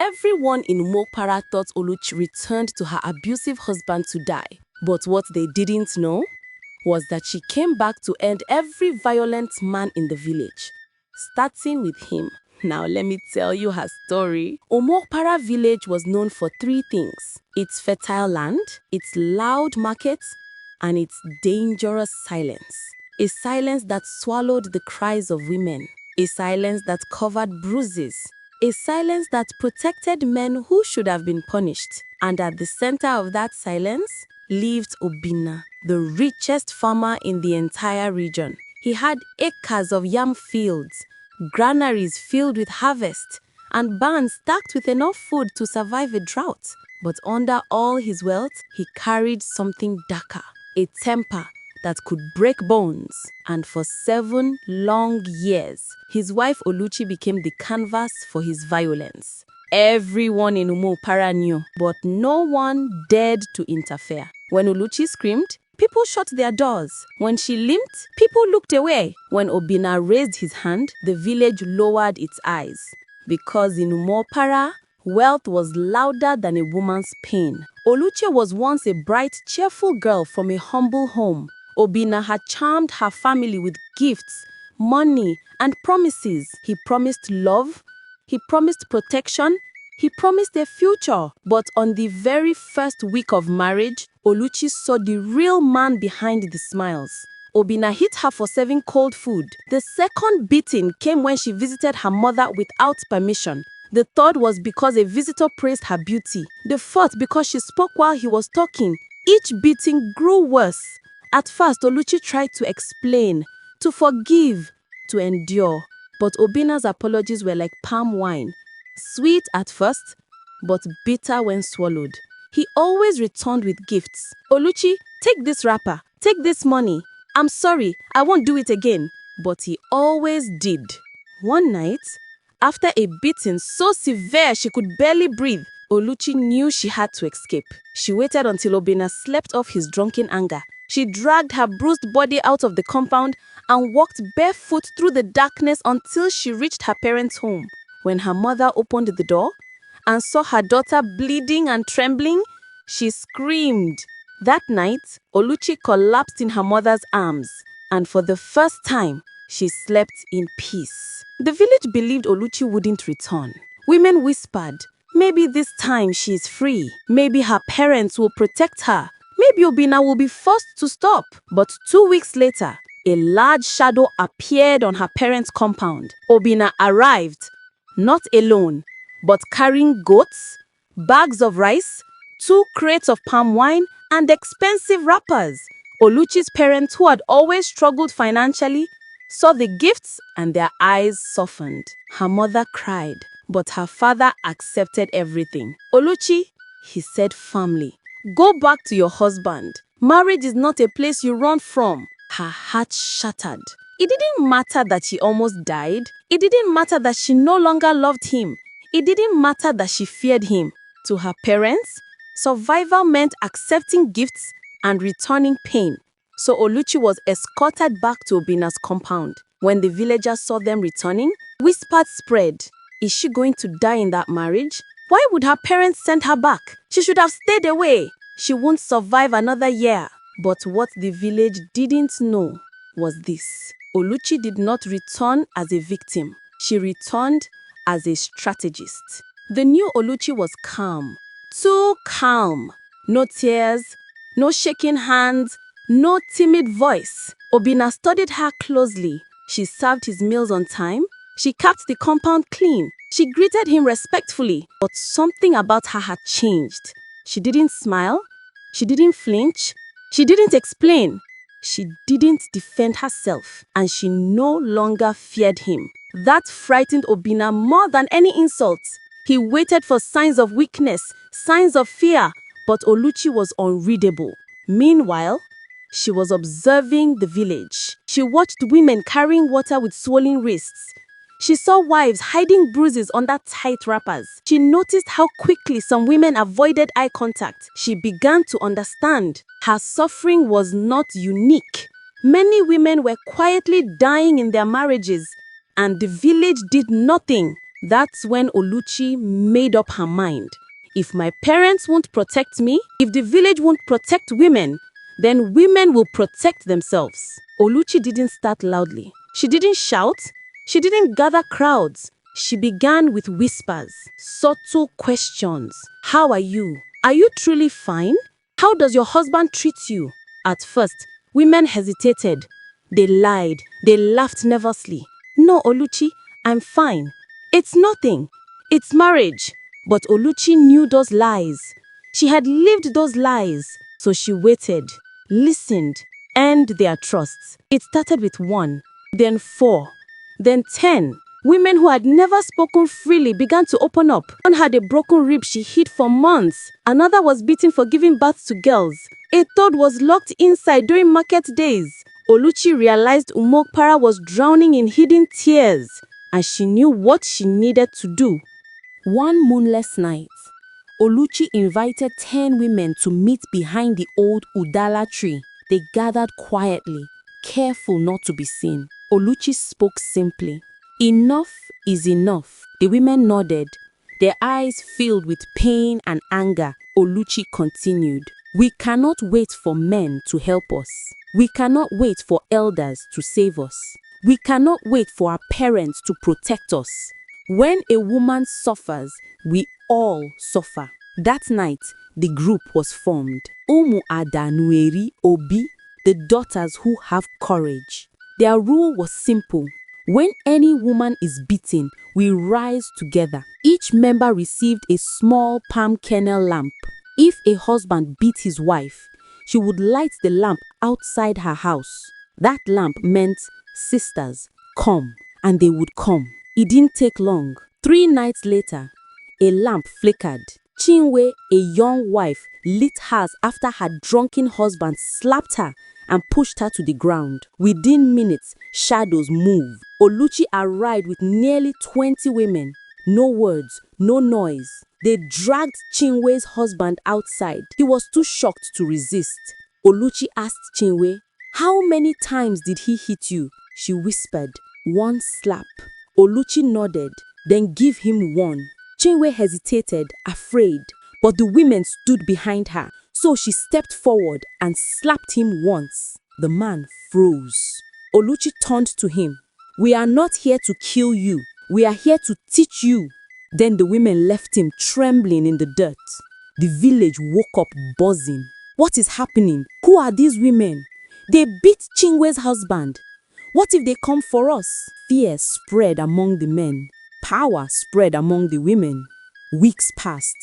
Everyone in Umokpara thought Oluchi returned to her abusive husband to die. But what they didn't know was that she came back to end every violent man in the village, starting with him. Now let me tell you her story. Umokpara village was known for three things: its fertile land, its loud markets, and its dangerous silence. A silence that swallowed the cries of women. A silence that covered bruises. A silence that protected men who should have been punished. And at the center of that silence lived Obinna, the richest farmer in the entire region. He had acres of yam fields, granaries filled with harvest, and barns stacked with enough food to survive a drought. But under all his wealth, he carried something darker, a temper that could break bones. And for 7 long years, his wife Oluchi became the canvas for his violence. Everyone in Umokpara knew, but no one dared to interfere. When Oluchi screamed, people shut their doors. When she limped, people looked away. When Obinna raised his hand, the village lowered its eyes. Because in Umokpara, wealth was louder than a woman's pain. Oluchi was once a bright, cheerful girl from a humble home. Obinna had charmed her family with gifts, money, and promises. He promised love, he promised protection, he promised a future. But on the very first week of marriage, Oluchi saw the real man behind the smiles. Obinna hit her for serving cold food. The second beating came when she visited her mother without permission. The third was because a visitor praised her beauty. The fourth because she spoke while he was talking. Each beating grew worse. At first, Oluchi tried to explain, to forgive, to endure. But Obinna's apologies were like palm wine, sweet at first, but bitter when swallowed. He always returned with gifts. Oluchi, take this wrapper, take this money. I'm sorry, I won't do it again. But he always did. One night, after a beating so severe she could barely breathe, Oluchi knew she had to escape. She waited until Obinna slept off his drunken anger. She dragged her bruised body out of the compound and walked barefoot through the darkness until she reached her parents' home. When her mother opened the door and saw her daughter bleeding and trembling, she screamed. That night, Oluchi collapsed in her mother's arms, and for the first time, she slept in peace. The village believed Oluchi wouldn't return. Women whispered, maybe this time she is free. Maybe her parents will protect her. Maybe Obinna will be forced to stop. But 2 weeks later, a large shadow appeared on her parents' compound. Obinna arrived, not alone, but carrying goats, bags of rice, 2 crates of palm wine, and expensive wrappers. Oluchi's parents, who had always struggled financially, saw the gifts and their eyes softened. Her mother cried, but her father accepted everything. Oluchi, he said firmly, go back to your husband. Marriage is not a place you run from. Her heart shattered. It didn't matter that she almost died. It didn't matter that she no longer loved him. It didn't matter that she feared him. To her parents, survival meant accepting gifts and returning pain. So Oluchi was escorted back to Obinna's compound. When the villagers saw them returning, whispers spread. Is she going to die in that marriage? Why would her parents send her back? She should have stayed away. She won't survive another year. But what the village didn't know was this. Oluchi did not return as a victim. She returned as a strategist. The new Oluchi was calm. Too calm. No tears, no shaking hands, no timid voice. Obinna studied her closely. She served his meals on time. She kept the compound clean. She greeted him respectfully. But something about her had changed. She didn't smile. She didn't flinch. She didn't explain. She didn't defend herself. And she no longer feared him. That frightened Obinna more than any insult. He waited for signs of weakness, signs of fear. But Oluchi was unreadable. Meanwhile, she was observing the village. She watched women carrying water with swollen wrists. She saw wives hiding bruises under tight wrappers. She noticed how quickly some women avoided eye contact. She began to understand. Her suffering was not unique. Many women were quietly dying in their marriages, and the village did nothing. That's when Oluchi made up her mind. If my parents won't protect me, if the village won't protect women, then women will protect themselves. Oluchi didn't start loudly. She didn't shout. She didn't gather crowds. She began with whispers, subtle questions. How are you? Are you truly fine? How does your husband treat you? At first, women hesitated. They lied. They laughed nervously. No, Oluchi, I'm fine. It's nothing. It's marriage. But Oluchi knew those lies. She had lived those lies. So she waited, listened, earned their trust. It started with 1, then 4, then 10. Women who had never spoken freely began to open up. One had a broken rib she hid for months. Another was beaten for giving birth to girls. A third was locked inside during market days. Oluchi realized Umokpara was drowning in hidden tears, and she knew what she needed to do. One moonless night, Oluchi invited 10 women to meet behind the old Udala tree. They gathered quietly, careful not to be seen. Oluchi spoke simply. Enough is enough. The women nodded, their eyes filled with pain and anger. Oluchi continued. We cannot wait for men to help us. We cannot wait for elders to save us. We cannot wait for our parents to protect us. When a woman suffers, we all suffer. That night, the group was formed. Umu Adanueri Obi, the daughters who have courage. Their rule was simple. When any woman is beaten, we rise together. Each member received a small palm kernel lamp. If a husband beat his wife, she would light the lamp outside her house. That lamp meant, sisters, come, and they would come. It didn't take long. 3 nights later, a lamp flickered. Chinwe, a young wife, lit hers after her drunken husband slapped her and pushed her to the ground. Within minutes, shadows moved. Oluchi arrived with nearly 20 women. No words, no noise. They dragged Chinwe's husband outside. He was too shocked to resist. Oluchi asked Chinwe, "How many times did he hit you?" She whispered, "1 slap." Oluchi nodded, "Then give him 1. Chinwe hesitated, afraid, but the women stood behind her, so she stepped forward and slapped him once. The man froze. Oluchi turned to him. "We are not here to kill you. We are here to teach you." Then the women left him trembling in the dirt. The village woke up buzzing. What is happening? Who are these women? They beat Chinwe's husband. What if they come for us? Fear spread among the men. Power spread among the women. Weeks passed.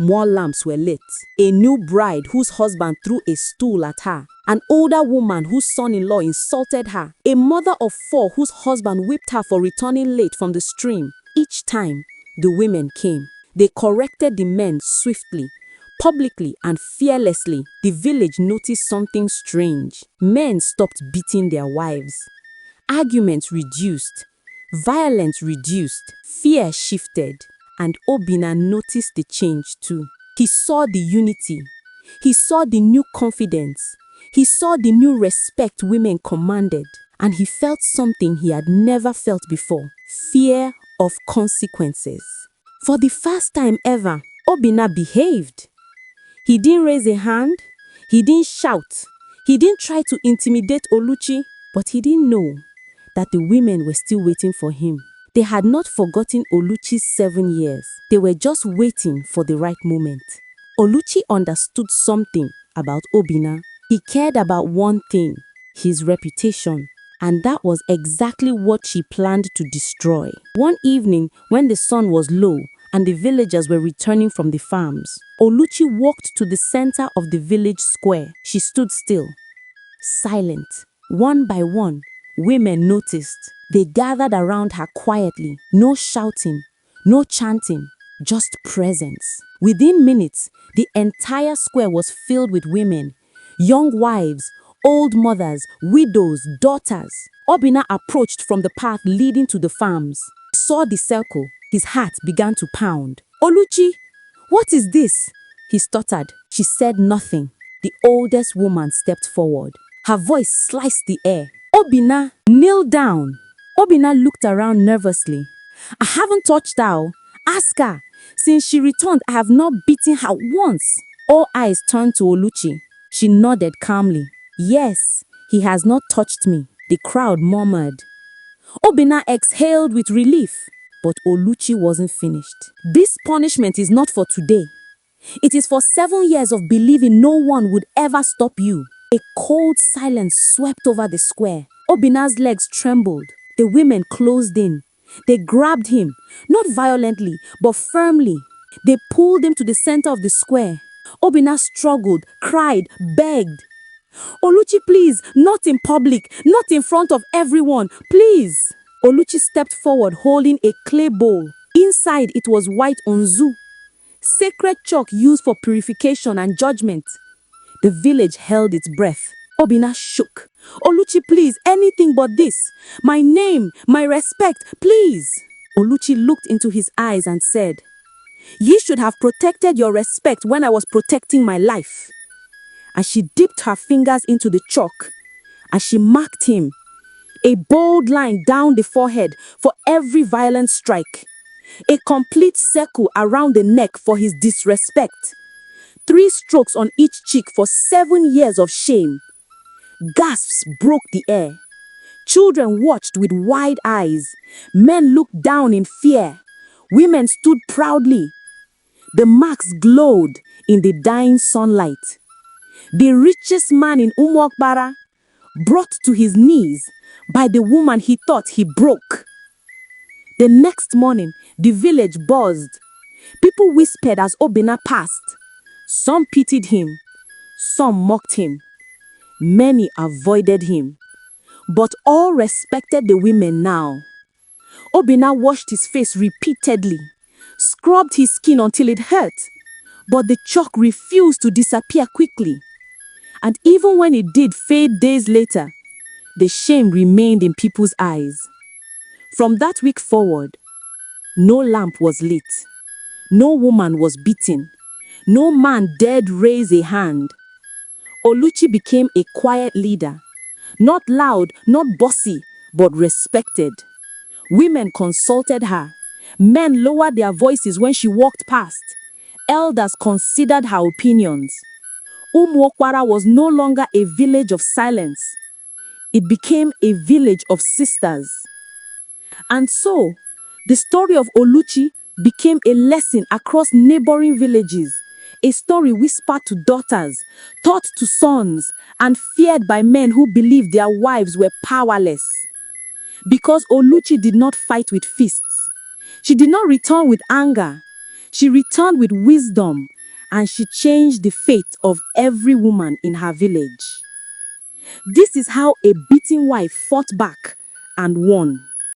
More lamps were lit. A new bride whose husband threw a stool at her. An older woman whose son-in-law insulted her. A mother of 4 whose husband whipped her for returning late from the stream. Each time, the women came. They corrected the men swiftly, publicly and fearlessly. The village noticed something strange. Men stopped beating their wives. Arguments reduced. Violence reduced. Fear shifted. And Obinna noticed the change too. He saw the unity. He saw the new confidence. He saw the new respect women commanded. And he felt something he had never felt before. Fear of consequences. For the first time ever, Obinna behaved. He didn't raise a hand. He didn't shout. He didn't try to intimidate Oluchi. But he didn't know that the women were still waiting for him. They had not forgotten Oluchi's 7 years. They were just waiting for the right moment. Oluchi understood something about Obinna. He cared about one thing, his reputation. And that was exactly what she planned to destroy. One evening, when the sun was low and the villagers were returning from the farms, Oluchi walked to the center of the village square. She stood still, silent. One by one, women noticed. They gathered around her quietly. No shouting, no chanting, just presence. Within minutes, the entire square was filled with women, young wives, old mothers, widows, daughters. Obinna approached from the path leading to the farms. He saw the circle. His heart began to pound. "Oluchi, what is this?" he stuttered. She said nothing. The oldest woman stepped forward. Her voice sliced the air. "Obinna, kneel down." Obinna looked around nervously. I haven't touched her. Oh. Ask her. Since she returned, I have not beaten her once. All eyes turned to Oluchi. She nodded calmly. Yes, he has not touched me. The crowd murmured. Obinna exhaled with relief. But Oluchi wasn't finished. This punishment is not for today. It is for 7 years of believing no one would ever stop you. A cold silence swept over the square. Obinna's legs trembled. The women closed in. They grabbed him, not violently, but firmly. They pulled him to the center of the square. Obinna struggled, cried, begged. Oluchi, please, not in public, not in front of everyone, please. Oluchi stepped forward holding a clay bowl. Inside it was white onzu, sacred chalk used for purification and judgment. The village held its breath. Obinna shook. Oluchi, please, anything but this. My name, my respect, please. Oluchi looked into his eyes and said, Ye should have protected your respect when I was protecting my life. And she dipped her fingers into the chalk, and she marked him. A bold line down the forehead for every violent strike. A complete circle around the neck for his disrespect. 3 strokes on each cheek for 7 years of shame. Gasps broke the air. Children watched with wide eyes. Men looked down in fear. Women stood proudly. The marks glowed in the dying sunlight. The richest man in Umuokpara, brought to his knees by the woman he thought he broke. The next morning, the village buzzed. People whispered as Obinna passed. Some pitied him. Some mocked him. Many avoided him. But all respected the women now. Obinna washed his face repeatedly, scrubbed his skin until it hurt. But the chalk refused to disappear quickly. And even when it did fade days later, the shame remained in people's eyes. From that week forward, no lamp was lit. No woman was beaten. No man dared raise a hand. Oluchi became a quiet leader. Not loud, not bossy, but respected. Women consulted her. Men lowered their voices when she walked past. Elders considered her opinions. Umuokpara was no longer a village of silence. It became a village of sisters. And so, the story of Oluchi became a lesson across neighboring villages, a story whispered to daughters, taught to sons, and feared by men who believed their wives were powerless. Because Oluchi did not fight with fists. She did not return with anger. She returned with wisdom, and she changed the fate of every woman in her village. This is how a beaten wife fought back and won.